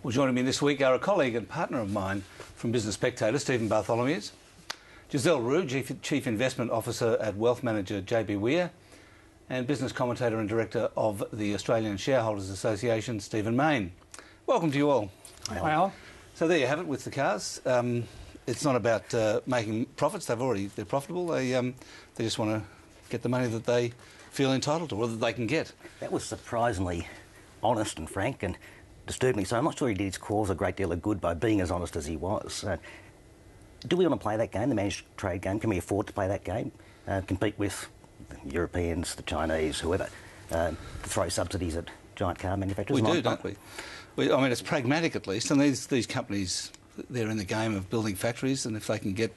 Well, joining me this week are a colleague and partner of mine from Business Spectator, Stephen Bartholomeusz, Giselle Roux, Chief Investment Officer at wealth manager JB Weir, and business commentator and director of the Australian Shareholders Association, Stephen Mayne. Welcome to you all. Hi, Alan. So there you have it with the cars. It's not about making profits. They're profitable. They just want to get the money that they feel entitled to, or that they can get. That was surprisingly honest and frank and disturbed me. So I'm not sure he did his cause a great deal of good by being as honest as he was. Do we want to play that game, the managed trade game? Can we afford to play that game? Compete with the Europeans, the Chinese, whoever, throw subsidies at giant car manufacturers? We do, don't we? I mean, it's pragmatic at least, and these companies, they're in the game of building factories, and if they can get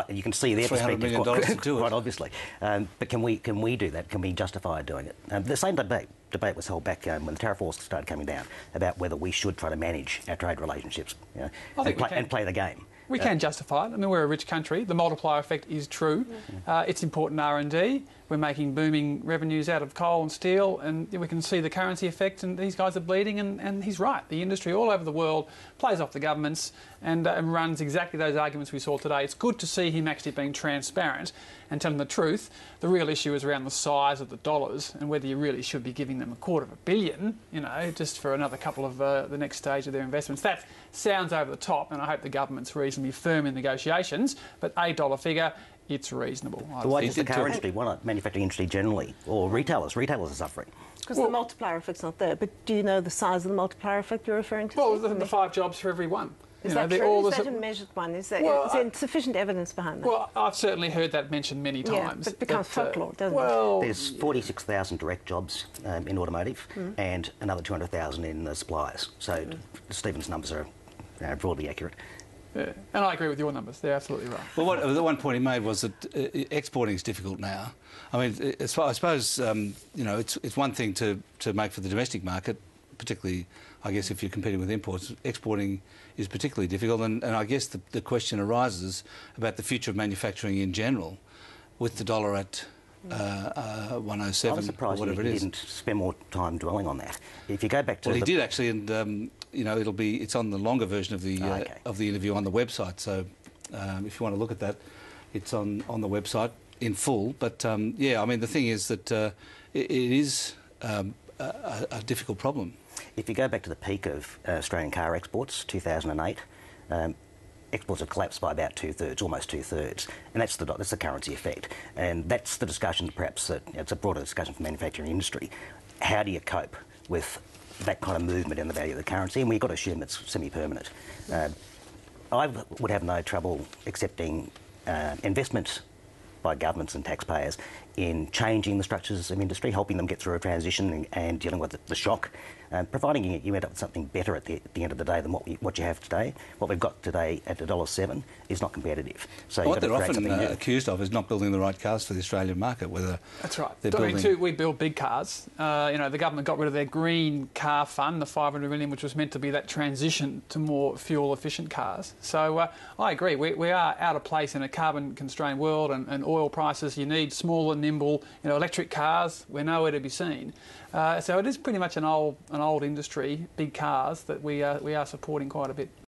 you can see their $300 million to do it, quite obviously. But can we do that? Can we justify doing it? The same debate was held back when the tariff wars started coming down about whether we should try to manage our trade relationships, and play the game. We can justify it. I mean, we're a rich country. The multiplier effect is true. It's important R&D. We're making booming revenues out of coal and steel, and we can see the currency effect, and these guys are bleeding, and he's right. The industry all over the world plays off the governments and runs exactly those arguments we saw today. It's good to see him actually being transparent and telling the truth. The real issue is around the size of the dollars and whether you really should be giving them $250 million, just for another couple of the next stage of their investments. That sounds over the top, and I hope the government's reasonably firm in negotiations, but a dollar figure, it's reasonable. But why does the car industry, why not manufacturing industry generally, or retailers? Retailers are suffering. Because the multiplier effect's not there. But do you know the size of the multiplier effect you're referring to? Well, the 5 jobs for every one. Is that true? Is that a measured one? Is there sufficient evidence behind that? Well, I've certainly heard that mentioned many times. Yeah, but it becomes folklore, doesn't it? There's 46,000 direct jobs in automotive and another 200,000 in the suppliers. So Stephen's numbers are broadly accurate. Yeah, and I agree with your numbers. They're absolutely right. Well, the one point he made was that exporting is difficult now. I mean, I suppose it's one thing to make for the domestic market, particularly, I guess, if you're competing with imports. Exporting is particularly difficult, and I guess the question arises about the future of manufacturing in general, with the dollar at 107 I'm surprised or whatever he it is. didn't spend more time dwelling on that. If you go back to he did actually, and it's on the longer version of the interview on the website. So if you want to look at that, it's on the website in full. But yeah, I mean, the thing is that it is a difficult problem. If you go back to the peak of Australian car exports, 2008. Exports have collapsed by about almost two-thirds, and that's the currency effect. And that's the discussion, perhaps, it's a broader discussion for the manufacturing industry. How do you cope with that kind of movement in the value of the currency? And we've got to assume it's semi-permanent. I would have no trouble accepting investments by governments and taxpayers in changing the structures of industry, helping them get through a transition and dealing with the shock, providing you end up with something better at the end of the day than what you have today. What we've got today at $1.07 is not competitive. So what they're often accused of is not building the right cars for the Australian market. That's right. We build big cars. The government got rid of their green car fund, the $500 million, which was meant to be that transition to more fuel-efficient cars. So I agree. We are out of place in a carbon-constrained world, and oil prices. You need small and nimble, electric cars. We're nowhere to be seen. So it is pretty much an old industry, big cars, that we are supporting quite a bit.